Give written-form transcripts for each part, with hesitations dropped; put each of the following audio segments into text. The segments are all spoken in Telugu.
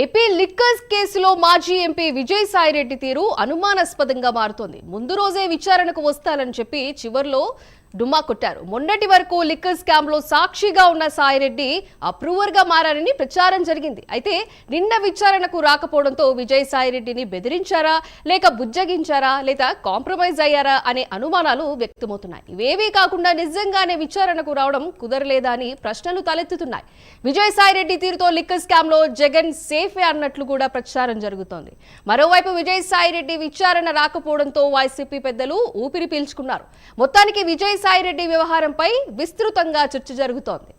ఏపీ లిక్కర్స్ కేసులో మాజీ ఎంపీ విజయసాయిరెడ్డి తీరు అనుమానాస్పదంగా మారుతోంది. ముందు రోజే విచారణకు వస్తానని చెప్పి చివర్లో డుమ్మా కొట్టారు. మొన్నటి వరకు లిక్కర్ స్కామ్ లో సాక్షిగా ఉన్న సాయిరెడ్డి అప్రూవర్ గా మారారని ప్రచారం జరిగింది. అయితే నిన్న విచారణకు రాకపోవడంతో విజయసాయిరెడ్డిని బెదిరించారా, లేక బుజ్జగించారా, లేదా కాంప్రమైజ్ అయ్యారా అనే అనుమానాలు వ్యక్తమవుతున్నాయి. ఇవేవీ కాకుండా నిజంగానే విచారణకు రావడం కుదరలేదా అని ప్రశ్నలు తలెత్తుతున్నాయి. విజయసాయిరెడ్డి తీరుతో లిక్కర్ స్కామ్ లో జగన్ సేఫే అన్నట్లు కూడా ప్రచారం జరుగుతోంది. మరోవైపు విజయసాయిరెడ్డి విచారణ రాకపోవడంతో వైసీపీ పెద్దలు ఊపిరి పీల్చుకున్నారు. మొత్తానికి విజయసాయిరెడ్డి వ్యవహారంపై విస్తృతంగా చర్చ జరుగుతోంది.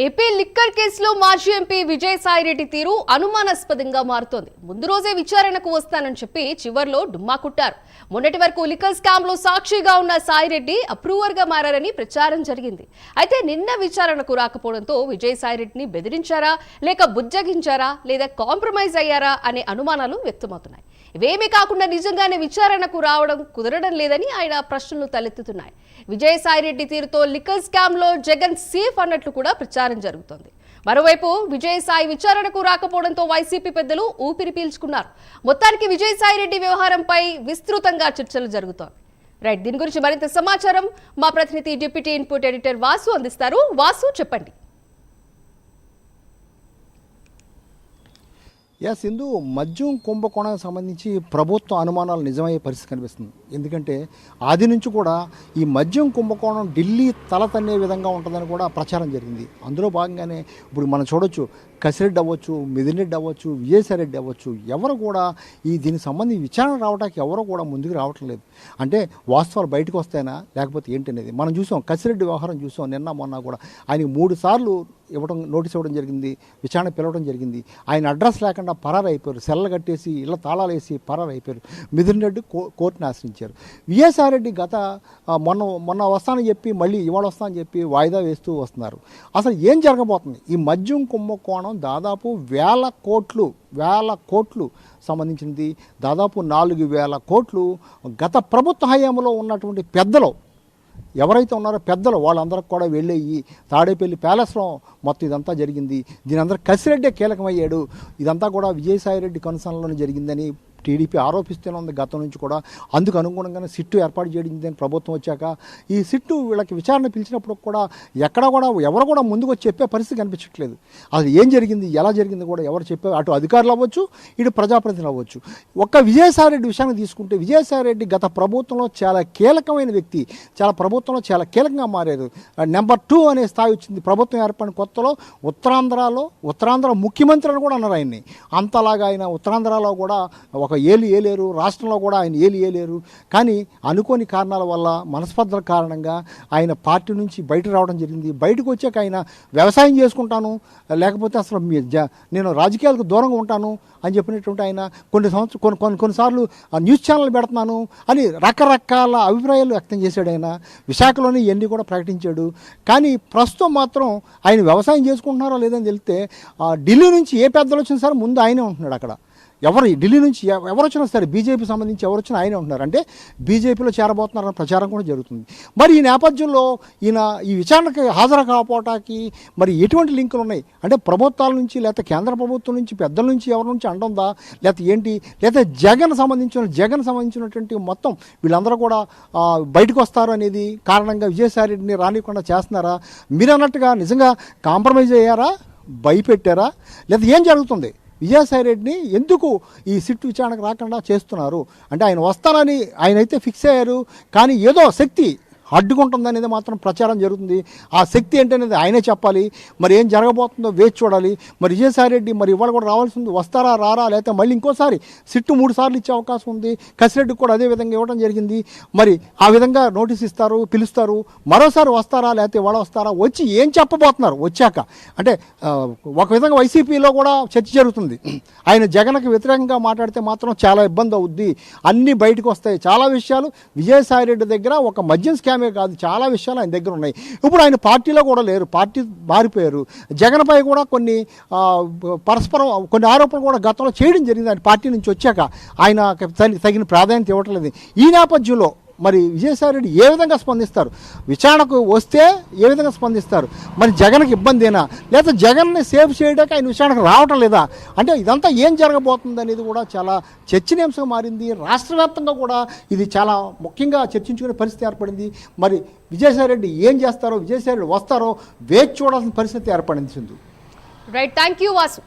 ఏపీ లిక్కర్ కేసులో మాజీ ఎంపీ విజయసాయిరెడ్డి తీరు అనుమానాస్పదంగా మారుతోంది. ముందు రోజే విచారణకు వస్తానని చెప్పి చివర్లో డుమ్మా కుట్టారు. మొన్నటి వరకు లిక్కర్ స్కామ్ లో సాక్షిగా ఉన్న సాయిరెడ్డి అప్రూవర్ గా మారారని ప్రచారం జరిగింది. అయితే నిన్న విచారణకు రాకపోవడంతో విజయసాయిరెడ్డిని బెదిరించారా, లేక బుజ్జగించారా, లేదా కాంప్రమైజ్ అయ్యారా అనే అనుమానాలు వ్యక్తమవుతున్నాయి. ఇవేమీ కాకుండా నిజంగానే విచారణకు రావడం కుదరడం లేదని ఆయన ప్రశ్నలు తలెత్తుతున్నాయి. విజయసాయిరెడ్డి తీరుతో లిక్కర్ స్కామ్ లో జగన్ సేఫ్ అన్నట్లు కూడా ప్రచారం జరుగుతోంది. మరోవైపు విజయసాయి విచారణకు రాకపోవడంతో వైసీపీ పెద్దలు ఊపిరి పీల్చుకున్నారు. మొత్తానికి విజయసాయిరెడ్డి వ్యవహారంపై విస్తృతంగా చర్చలు జరుగుతోంది. రైట్, దీని గురించి మరింత సమాచారం మా ప్రతినిధి డిప్యూటీ ఇన్పుట్ ఎడిటర్ వాసు అందిస్తారు. వాసు, చెప్పండి. సింధు, మద్యం కుంభకోణానికి సంబంధించి ప్రభుత్వ అనుమానాలు నిజమయ్యే పరిస్థితి కనిపిస్తుంది. ఎందుకంటే ఆది నుంచి కూడా ఈ మద్యం కుంభకోణం ఢిల్లీ తల తన్నే విధంగా ఉంటుందని కూడా ప్రచారం జరిగింది. అందులో భాగంగానే ఇప్పుడు మనం చూడొచ్చు, కసిరెడ్డి అవ్వచ్చు, మిథున్ అవ్వచ్చు, విజయసాయిరెడ్డి అవ్వచ్చు, ఎవరు కూడా దీనికి సంబంధించి విచారణ రావడానికి ఎవరు కూడా ముందుకు రావటం లేదు. అంటే వాస్తవాలు బయటకు వస్తాయనా లేకపోతే ఏంటనేది మనం చూసాం. కసిరెడ్డి వ్యవహారం చూసాం. నిన్న మొన్న కూడా ఆయనకి 3 సార్లు నోటీస్ ఇవ్వడం జరిగింది, విచారణ పిలవడం జరిగింది. ఆయన అడ్రస్ లేకుండా పరారు అయిపోయారు. సెల్ల కట్టేసి ఇళ్ళ తాళాలు వేసి పరారు అయిపోయారు. మిథున్ రెడ్డి కోర్టుని ఆశ్రయించారు. విజయసాయిరెడ్డి మొన్న వస్తానని చెప్పి మళ్ళీ ఇవాళ వస్తానని చెప్పి వాయిదా వేస్తూ వస్తున్నారు. అసలు ఏం జరగబోతుంది? ఈ మద్యం కుంభకోణం దాదాపు వేల కోట్లు సంబంధించినది. దాదాపు 4,000 కోట్లు గత ప్రభుత్వ హయాంలో ఉన్నటువంటి పెద్దలు ఎవరైతే ఉన్నారో పెద్దలు వాళ్ళందరికి కూడా వెళ్ళి తాడేపల్లి ప్యాలెస్లో మొత్తం ఇదంతా జరిగింది. దీని అందరూ కసిరెడ్డే కీలకమయ్యాడు. ఇదంతా కూడా విజయసాయిరెడ్డి కనుసనలోనే జరిగిందని టీడీపీ ఆరోపిస్తూనే ఉంది గతం నుంచి కూడా. అందుకు అనుగుణంగానే సిట్టు ఏర్పాటు చేయడిందని ప్రభుత్వం వచ్చాక ఈ సిట్టు వీళ్ళకి విచారణ పిలిచినప్పుడు కూడా ఎక్కడా కూడా ఎవరు కూడా ముందుకు వచ్చి చెప్పే పరిస్థితి కనిపించట్లేదు. అసలు ఏం జరిగింది, ఎలా జరిగింది కూడా ఎవరు చెప్పే, అటు అధికారులు అవ్వచ్చు, ఇటు ప్రజాప్రతినిధులు అవ్వచ్చు. ఒక్క విజయసాయిరెడ్డి విషయాన్ని తీసుకుంటే విజయసాయిరెడ్డి గత ప్రభుత్వంలో చాలా కీలకమైన వ్యక్తి, ప్రభుత్వంలో చాలా కీలకంగా మారారు. నెంబర్ 2 అనే స్థాయి వచ్చింది. ప్రభుత్వం ఏర్పడిన కొత్తలో ఉత్తరాంధ్ర ముఖ్యమంత్రి అని కూడా అన్నారు ఆయన్ని. అంతలాగా ఆయన ఉత్తరాంధ్రలో కూడా ఒక ఏలేరు, రాష్ట్రంలో కూడా ఆయన ఏలేరు. కానీ అనుకోని కారణాల వల్ల, మనస్పర్ధల కారణంగా ఆయన పార్టీ నుంచి బయట రావడం జరిగింది. బయటకు వచ్చాక ఆయన వ్యవసాయం చేసుకుంటాను, లేకపోతే అసలు నేను రాజకీయాలకు దూరంగా ఉంటాను అని చెప్పినటువంటి ఆయన కొన్నిసార్లు న్యూస్ ఛానల్ పెడుతున్నాను అని రకరకాల అభిప్రాయాలు వ్యక్తం చేశాడు. ఆయన విశాఖలోనే ఇవన్నీ కూడా ప్రకటించాడు. కానీ ప్రస్తుతం మాత్రం ఆయన వ్యవసాయం చేసుకుంటున్నారో లేదని తెలిస్తే ఢిల్లీ నుంచి ఏ పెద్దలు వచ్చినా సరే ముందు ఆయనే ఉంటున్నాడు అక్కడ. ఎవరు ఢిల్లీ నుంచి ఎవరు వచ్చినా సరే బీజేపీ సంబంధించి ఎవరు వచ్చినా ఆయనే ఉంటున్నారు. అంటే బీజేపీలో చేరబోతున్నారన్న ప్రచారం కూడా జరుగుతుంది. మరి ఈ నేపథ్యంలో ఈయన ఈ విచారణకి హాజరు కాకపోవటానికి మరి ఎటువంటి లింకులు ఉన్నాయి అంటే ప్రభుత్వాల నుంచి లేకపోతే కేంద్ర ప్రభుత్వం నుంచి పెద్దల నుంచి ఎవరి నుంచి అంటుందా లేకపోతే ఏంటి, లేకపోతే జగన్ సంబంధించినటువంటి మొత్తం వీళ్ళందరూ కూడా బయటకు వస్తారు అనేది కారణంగా విజయసాయి రెడ్డిని రానివ్వకుండా చేస్తున్నారా? మీరు అన్నట్టుగా నిజంగా కాంప్రమైజ్ అయ్యారా, భయపెట్టారా, లేదా ఏం జరుగుతుంది? విజయసాయి రెడ్డిని ఎందుకు ఈ సిట్ విచారణకు రాకుండా చేస్తున్నారు అంటే ఆయన వస్తానని ఆయన అయితే ఫిక్స్ అయ్యారు, కానీ ఏదో శక్తి అడ్డుకుంటుందనేది మాత్రం ప్రచారం జరుగుతుంది. ఆ శక్తి ఏంటనేది ఆయనే చెప్పాలి. మరి ఏం జరగబోతుందో వేచి చూడాలి. మరి విజయసాయి రెడ్డి మరి ఇవాళ కూడా రావాల్సింది, వస్తారా రారా, లేకపోతే మళ్ళీ ఇంకోసారి సిట్టు 3 సార్లు ఇచ్చే అవకాశం ఉంది. కసిరెడ్డికి కూడా అదే విధంగా ఇవ్వడం జరిగింది. మరి ఆ విధంగా నోటీస్ ఇస్తారు, పిలుస్తారు. మరోసారి వస్తారా లేకపోతే ఇవాళ వస్తారా, వచ్చి ఏం చెప్పబోతున్నారు వచ్చాక అంటే ఒక విధంగా వైసీపీలో కూడా చర్చ జరుగుతుంది. ఆయన జగన్కి వ్యతిరేకంగా మాట్లాడితే మాత్రం చాలా ఇబ్బంది అవుద్ది, అన్నీ బయటకు వస్తాయి. చాలా విషయాలు విజయసాయి రెడ్డి దగ్గర ఒక మద్యం స్కామే కాదు, చాలా విషయాలు ఆయన దగ్గర ఉన్నాయి. ఇప్పుడు ఆయన పార్టీలో కూడా లేరు, పార్టీ మారిపోయారు. జగన్పై కూడా కొన్ని పరస్పరం కొన్ని ఆరోపణలు కూడా గతంలో చేయడం జరిగింది. ఆయన పార్టీ నుంచి వచ్చాక ఆయన తగిన ప్రాధాన్యత ఇవ్వట్లేదు. ఈ నేపథ్యంలో మరి విజయసాయి రెడ్డి ఏ విధంగా స్పందిస్తారు, విచారణకు వస్తే ఏ విధంగా స్పందిస్తారు, మరి జగన్కి ఇబ్బందేనా, లేదా జగన్ని సేవ్ చేయడానికి ఆయన విచారణకు రావటం లేదా అంటే ఇదంతా ఏం జరగబోతుంది అనేది కూడా చాలా చర్చనీయాంశంగా మారింది. రాష్ట్ర వ్యాప్తంగా కూడా ఇది చాలా ముఖ్యంగా చర్చించుకునే పరిస్థితి ఏర్పడింది. మరి విజయసాయి రెడ్డి ఏం చేస్తారో, విజయసాయి రెడ్డి వస్తారో వేచి చూడాల్సిన పరిస్థితి ఏర్పడింది. Sindhu. Right, thank you Vasu.